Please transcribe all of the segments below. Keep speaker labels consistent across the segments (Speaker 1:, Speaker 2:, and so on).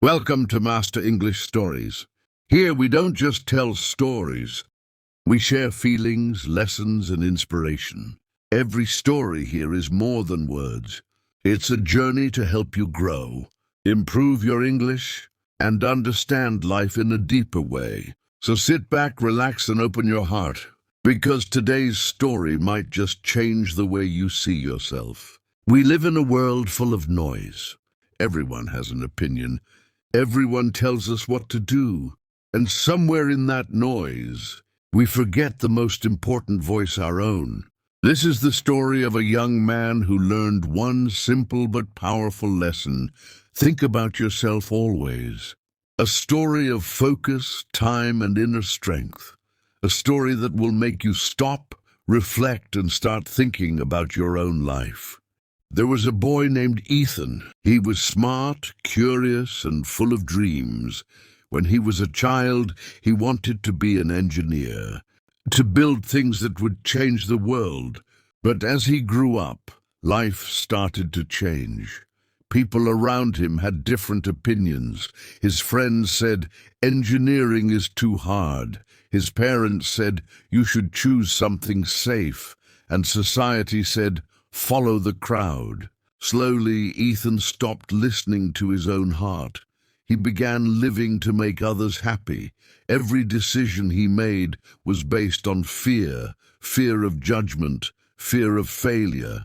Speaker 1: Welcome to Master English Stories. Here we don't just tell stories, we share feelings, lessons, and inspiration. Every story here is more than words. It's a journey to help you grow, improve your English, and understand life in a deeper way. So sit back, relax, and open your heart, because today's story might just change the way you see yourself. We live in a world full of noise. Everyone has an opinion. Everyone tells us what to do, and somewhere in that noise, we forget the most important voice, our own. This is the story of a young man who learned one simple but powerful lesson. Think about yourself always. A story of focus, time, and inner strength. A story that will make you stop, reflect, and start thinking about your own life. There was a boy named Ethan. He was smart, curious, and full of dreams. When he was a child, he wanted to be an engineer, to build things that would change the world. But as he grew up, life started to change. People around him had different opinions. His friends said, "Engineering is too hard." His parents said, "You should choose something safe." And society said, "Follow the crowd." Slowly, Ethan stopped listening to his own heart. He began living to make others happy. Every decision he made was based on fear of judgment, fear of failure,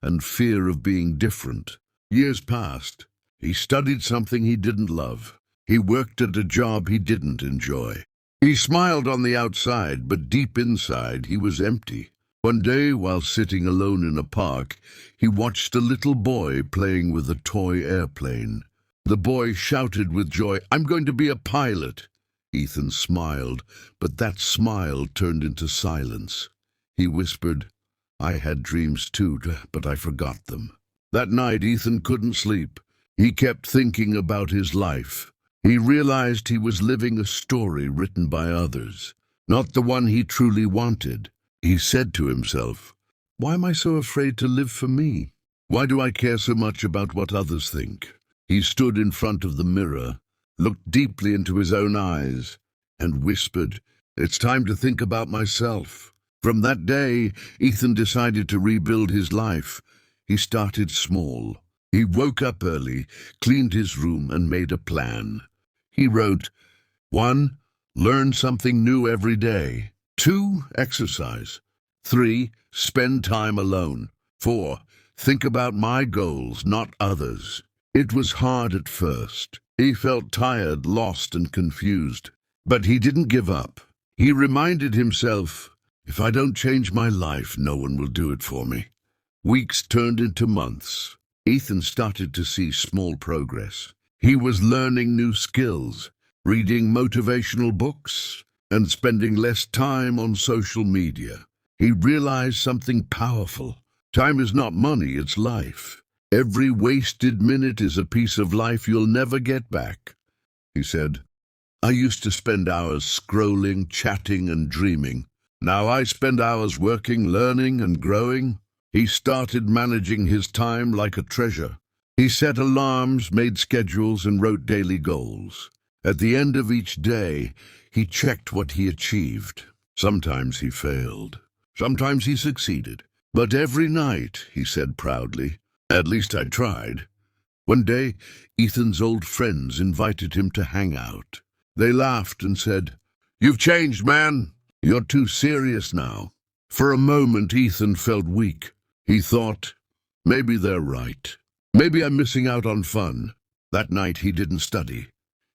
Speaker 1: and fear of being different. Years passed. He studied something he didn't love. He worked at a job he didn't enjoy. He smiled on the outside, but deep inside he was empty. One day, while sitting alone in a park, he watched a little boy playing with a toy airplane. The boy shouted with joy, "I'm going to be a pilot." Ethan smiled, but that smile turned into silence. He whispered, "I had dreams too, but I forgot them." That night, Ethan couldn't sleep. He kept thinking about his life. He realized he was living a story written by others, not the one he truly wanted. He said to himself, "Why am I so afraid to live for me? Why do I care so much about what others think?" He stood in front of the mirror, looked deeply into his own eyes, and whispered, "It's time to think about myself." From that day, Ethan decided to rebuild his life. He started small. He woke up early, cleaned his room, and made a plan. He wrote, 1. Learn something new every day. 2. Exercise. 3. Spend time alone. 4. Think about my goals, not others. It was hard at first. He felt tired, lost, and confused. But he didn't give up. He reminded himself, "If I don't change my life, no one will do it for me." Weeks turned into months. Ethan started to see small progress. He was learning new skills, reading motivational books, and spending less time on social media. He realized something powerful. Time is not money, it's life. Every wasted minute is a piece of life you'll never get back. He said, "I used to spend hours scrolling, chatting, and dreaming. Now I spend hours working, learning, and growing." He started managing his time like a treasure. He set alarms, made schedules, and wrote daily goals. At the end of each day, he checked what he achieved. Sometimes he failed. Sometimes he succeeded. But every night, he said proudly, "At least I tried." One day, Ethan's old friends invited him to hang out. They laughed and said, "You've changed, man. You're too serious now." For a moment, Ethan felt weak. He thought, maybe they're right. Maybe I'm missing out on fun. That night, he didn't study.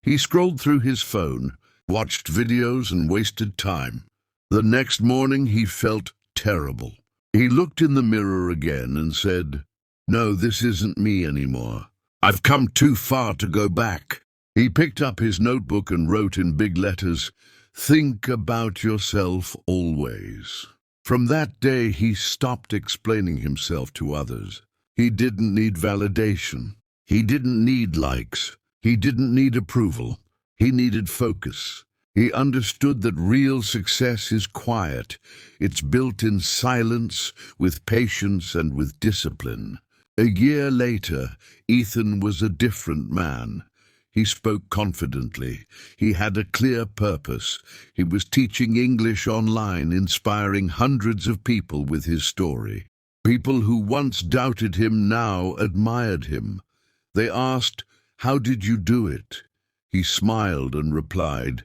Speaker 1: He scrolled through his phone, watched videos, and wasted time. The next morning, he felt terrible. He looked in the mirror again and said, "No, this isn't me anymore. I've come too far to go back." He picked up his notebook and wrote in big letters, "Think about yourself always." From that day, he stopped explaining himself to others. He didn't need validation. He didn't need likes. He didn't need approval. He needed focus. He understood that real success is quiet. It's built in silence, with patience, and with discipline. A year later, Ethan was a different man. He spoke confidently. He had a clear purpose. He was teaching English online, inspiring hundreds of people with his story. People who once doubted him now admired him. They asked, "How did you do it?" He smiled and replied,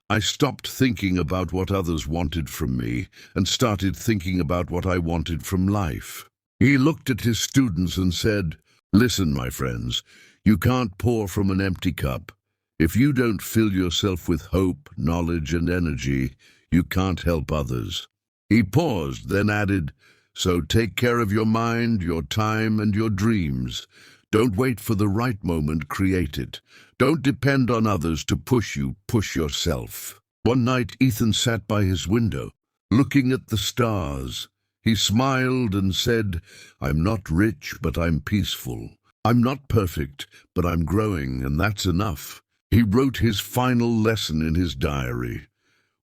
Speaker 1: "I stopped thinking about what others wanted from me and started thinking about what I wanted from life." He looked at his students and said, "Listen, my friends, you can't pour from an empty cup. If you don't fill yourself with hope, knowledge, and energy, you can't help others." He paused, then added, "So take care of your mind, your time, and your dreams. Don't wait for the right moment, create it. Don't depend on others to push you, push yourself." One night, Ethan sat by his window, looking at the stars. He smiled and said, "I'm not rich, but I'm peaceful. I'm not perfect, but I'm growing, and that's enough." He wrote his final lesson in his diary.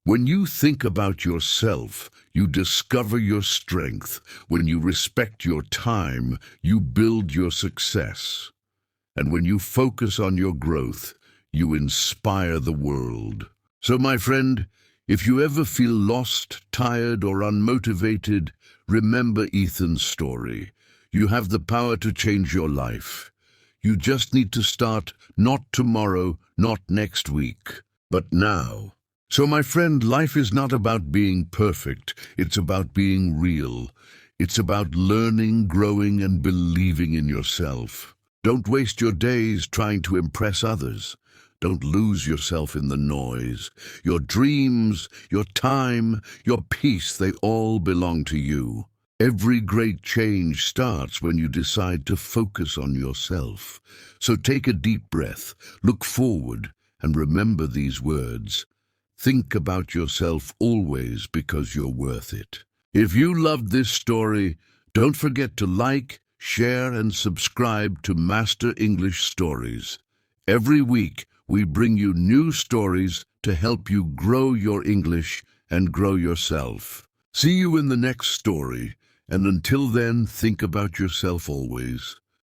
Speaker 1: When you think about yourself, you discover your strength. When you respect your time, you build your success. And when you focus on your growth, you inspire the world. So, my friend, if you ever feel lost, tired, or unmotivated, remember Ethan's story. You have the power to change your life. You just need to start, not tomorrow, not next week, but now. So, my friend, life is not about being perfect. It's about being real. It's about learning, growing, and believing in yourself. Don't waste your days trying to impress others. Don't lose yourself in the noise. Your dreams, your time, your peace, they all belong to you. Every great change starts when you decide to focus on yourself. So take a deep breath, look forward, and remember these words. Think about yourself always because you're worth it. If you loved this story, don't forget to like, share, and subscribe to Master English Stories. Every week, we bring you new stories to help you grow your English and grow yourself. See you in the next story, and until then, think about yourself always.